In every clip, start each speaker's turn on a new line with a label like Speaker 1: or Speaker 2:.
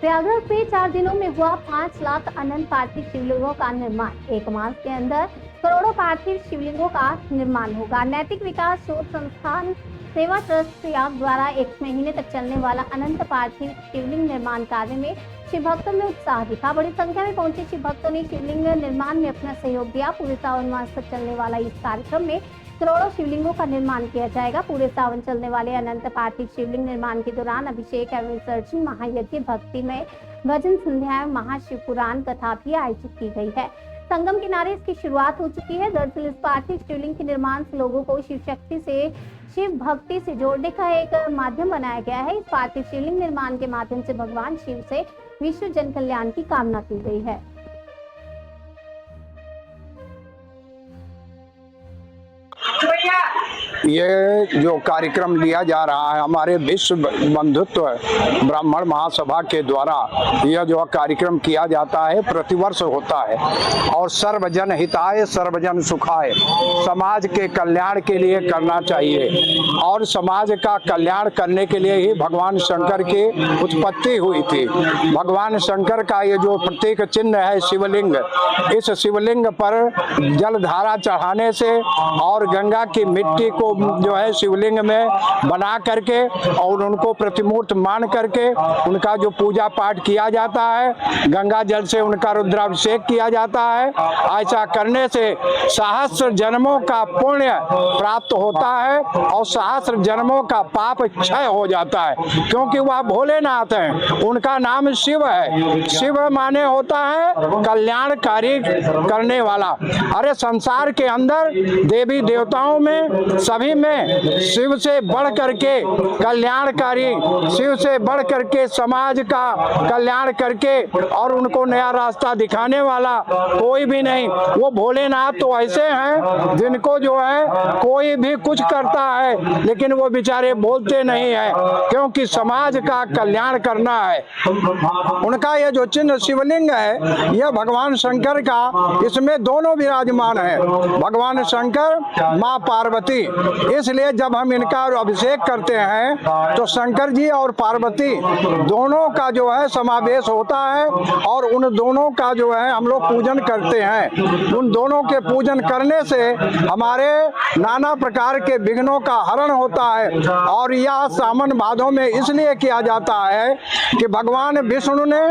Speaker 1: प्रयागराज से 4 दिनों में हुआ 5 लाख अनंत पार्थिव शिवलिंगों का निर्माण। 1 मास के अंदर करोड़ों पार्थिव शिवलिंगों का निर्माण होगा। नैतिक विकास शोध संस्थान सेवा ट्रस्ट प्रयाग द्वारा 1 महीने तक चलने वाला अनंत पार्थिव शिवलिंग निर्माण कार्य में शिव भक्तों में उत्साह दिखा। बड़ी संख्या में पहुंचे शिव भक्तों ने शिवलिंग निर्माण में अपना सहयोग दिया। पूरे सावन मास तक चलने वाला इस कार्यक्रम में करोड़ों शिवलिंगों का निर्माण किया जाएगा। पूरे सावन चलने वाले अनंत पार्थिव शिवलिंग निर्माण के दौरान अभिषेक एवं विसर्जन, महायज्ञ, भक्तिमय भजन संध्याएं, महाशिव पुराण कथा भी आयोजित की गई है। संगम किनारे इसकी शुरुआत हो चुकी है। दरअसल इस पार्थिव शिवलिंग के निर्माण से लोगों को शिव शक्ति से, शिव भक्ति से जोड़ने का एक माध्यम बनाया गया है। इस पार्थिव शिवलिंग निर्माण के माध्यम से भगवान शिव से विश्व जन कल्याण की कामना की गई है।
Speaker 2: ये जो कार्यक्रम लिया जा रहा है हमारे विश्व बंधुत्व ब्राह्मण महासभा के द्वारा, यह जो कार्यक्रम किया जाता है प्रतिवर्ष होता है और सर्वजन हिताय सर्वजन सुखाय, समाज के कल्याण के लिए करना चाहिए और समाज का कल्याण करने के लिए ही भगवान शंकर की उत्पत्ति हुई थी। भगवान शंकर का ये जो प्रतीक चिन्ह है शिवलिंग, इस शिवलिंग पर जलधारा चढ़ाने से और गंगा की मिट्टी को जो है शिवलिंग में बना करके और उनको प्रतिमूर्त मान करके उनका जो पूजा पाठ किया जाता है, गंगा जल से उनका रुद्राभिषेक किया जाता है। ऐसा करने से सहस्र जन्मों का पुण्य प्राप्त होता है और सहस्र जन्मों का पाप क्षय हो जाता है, क्योंकि वह भोलेनाथ हैं, उनका नाम शिव है। शिव माने होता है कल्याणकारी करने वाला। अरे संसार के अंदर देवी देवताओं में सभी में शिव से बढ़ करके कल्याणकारी, शिव से बढ़ करके समाज का कल्याण करके और उनको नया रास्ता दिखाने वाला कोई भी नहीं। वो भोलेनाथ तो ऐसे हैं जिनको जो है कोई भी कुछ करता है लेकिन वो बेचारे बोलते नहीं है, क्योंकि समाज का कल्याण करना है। उनका ये जो चिन्ह शिवलिंग है यह भगवान शंकर का, इसमें दोनों विराजमान है, भगवान शंकर माँ पार्वती। इसलिए जब हम इनका अभिषेक करते हैं तो शंकर जी और पार्वती दोनों का जो है समावेश होता है और उन दोनों का जो है हम लोग पूजन करते हैं। उन दोनों के पूजन करने से हमारे नाना प्रकार के विघ्नों का हरण होता है। और यह सावन भादों में इसलिए किया जाता है कि भगवान विष्णु ने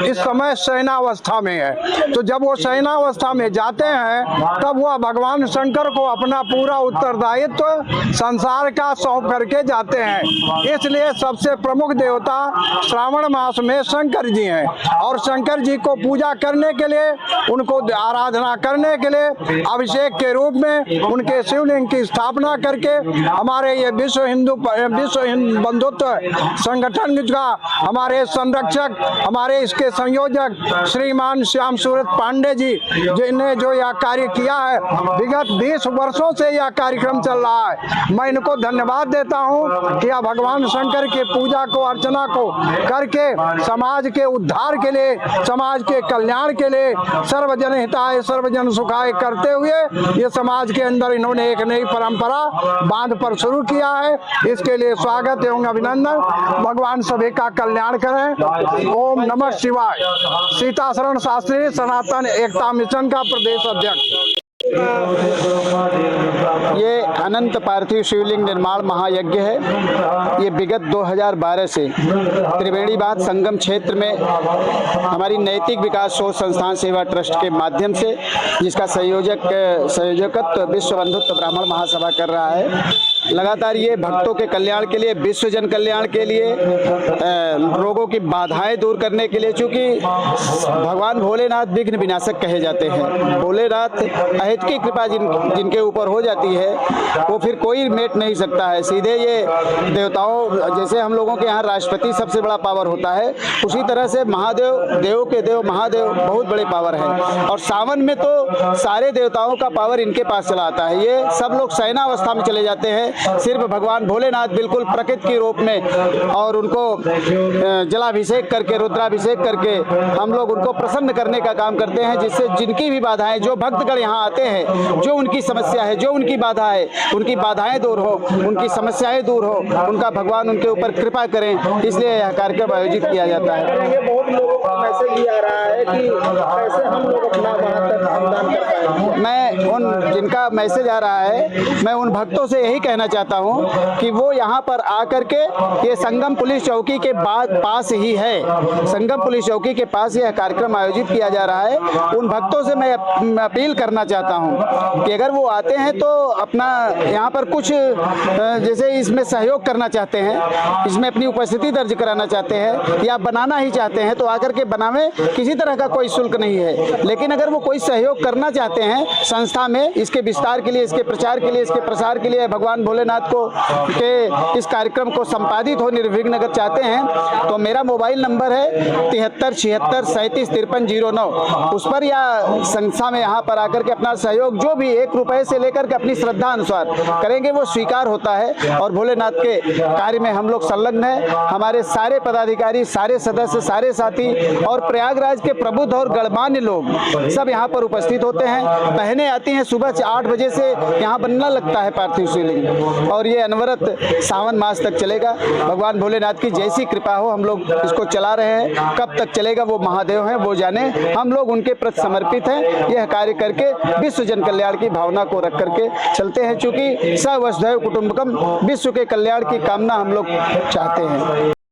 Speaker 2: इस समय शयनावस्था में है, तो जब वो शयनावस्था में जाते हैं तब वह भगवान शंकर को अपना पूरा उत्तरदायित्व संसार का सौंप करके जाते हैं। इसलिए सबसे प्रमुख देवता श्रावण मास में शंकर जी हैं और शंकर जी को पूजा करने के लिए, उनको आराधना करने के लिए अभिषेक के रूप में उनके शिवलिंग की स्थापना करके हमारे ये विश्व हिंदू बंधुत्व संगठन का हमारे संरक्षक, हमारे इसके संयोजक श्रीमान श्याम सूरत पांडे जी, जिन्हें जो यह कार्य किया है, विगत 20 वर्षों से यह कार्यक्रम चल रहा है। मैं इनको धन्यवाद देता हूं कि आप भगवान शंकर के पूजा को, अर्चना को करके समाज के उद्धार के लिए, समाज के कल्याण के लिए सर्वजन हिताय सर्वजन सुखाय करते हुए ये समाज के अंदर इन्होंने एक नई परंपरा बांध पर शुरू किया है। इसके लिए स्वागत एवं अभिनंदन। भगवान सभी का कल्याण करें। ओम नमः शिवाय। सीताशरण शास्त्री, सनातन एकता मिशन का प्रदेश अध्यक्ष।
Speaker 3: ये अनंत पार्थिव शिवलिंग निर्माण महायज्ञ है। ये विगत 2012 से त्रिवेणी बांध संगम क्षेत्र में हमारी नैतिक विकास शोध संस्थान सेवा ट्रस्ट के माध्यम से, जिसका संयोजकत्व विश्व बंधुत्व ब्राह्मण महासभा कर रहा है, लगातार ये भक्तों के कल्याण के लिए, विश्व जन कल्याण के लिए, रोगों की बाधाएं दूर करने के लिए, चूँकि भगवान भोलेनाथ विघ्न विनाशक कहे जाते हैं। भोलेनाथ अहित की कृपा जिनके ऊपर हो जाती है वो फिर कोई मेट नहीं सकता है। सीधे ये देवताओं, जैसे हम लोगों के यहाँ राष्ट्रपति सबसे बड़ा पावर होता है, उसी तरह से महादेव, देव के देव महादेव बहुत बड़े पावर हैं। और सावन में तो सारे देवताओं का पावर इनके पास चला आता है। ये सब लोग शयनावस्था में चले जाते हैं, सिर्फ भगवान भोलेनाथ बिल्कुल प्रकृति के रूप में, और उनको जलाभिषेक करके, रुद्राभिषेक करके हम लोग उनको प्रसन्न करने का काम करते हैं, जिससे जिनकी भी बाधाएं, जो भक्तगण यहाँ आते हैं हैं, जो उनकी समस्या है, जो उनकी बाधा है, उनकी बाधाएं दूर हो, उनकी समस्याएं दूर हो, उनका भगवान उनके ऊपर कृपा करें, इसलिए यह कार्यक्रम आयोजित किया जाता है।
Speaker 4: बहुत लोगों का मैसेज भी आ रहा है कि कैसे हम लोग अपना वहाँ तक दान कर पाएंगे।
Speaker 3: मैं उन जिनका मैसेज आ रहा है, मैं उन भक्तों से यही कहना चाहता हूं कि वो यहाँ पर आकर के, ये संगम पुलिस चौकी के पास ही है, संगम पुलिस चौकी के पास यह कार्यक्रम आयोजित किया जा रहा है। उन भक्तों से मैं अपील करना चाहता हूं कि अगर वो आते हैं तो अपना यहाँ पर कुछ जैसे इसमें सहयोग करना चाहते हैं, इसमें अपनी उपस्थिति दर्ज कराना चाहते हैं या बनाना ही चाहते हैं तो आकर के बनावें, किसी तरह का कोई शुल्क नहीं है। लेकिन अगर वो कोई सहयोग करना चाहते हैं संस्था में, इसके विस्तार के लिए, इसके प्रचार के लिए, इसके प्रसार के लिए, भगवान भोलेनाथ को के इस कार्यक्रम को संपादित हो निर्विघ्न अगर चाहते हैं तो मेरा मोबाइल नंबर है 73 76 37 53 09। उस पर या संस्था में यहाँ पर आकर के अपना सहयोग जो भी 1 रुपए से लेकर के अपनी श्रद्धा अनुसार करेंगे वो स्वीकार होता है। और भोलेनाथ के कार्य में हम लोग संलग्न हैं। हमारे सारे पदाधिकारी, सारे सदस्य, सारे साथी और प्रयागराज के प्रबुद्ध और गणमान्य लोग सब यहाँ पर उपस्थित होते हैं। बहनें आती हैं, सुबह 8 बजे से यहाँ बनना लगता है पार्थिव शिवलिंग और ये अनवरत सावन मास तक चलेगा। भगवान भोलेनाथ की जैसी कृपा हो हम लोग इसको चला रहे हैं। कब तक चलेगा वो महादेव हैं, वो जाने। हम लोग उनके प्रति समर्पित हैं। यह कार्य करके विश्व जन कल्याण की भावना को रख करके चलते हैं, चूँकि स वसुधैव कुटुंबकम, विश्व के कल्याण की कामना हम लोग चाहते हैं।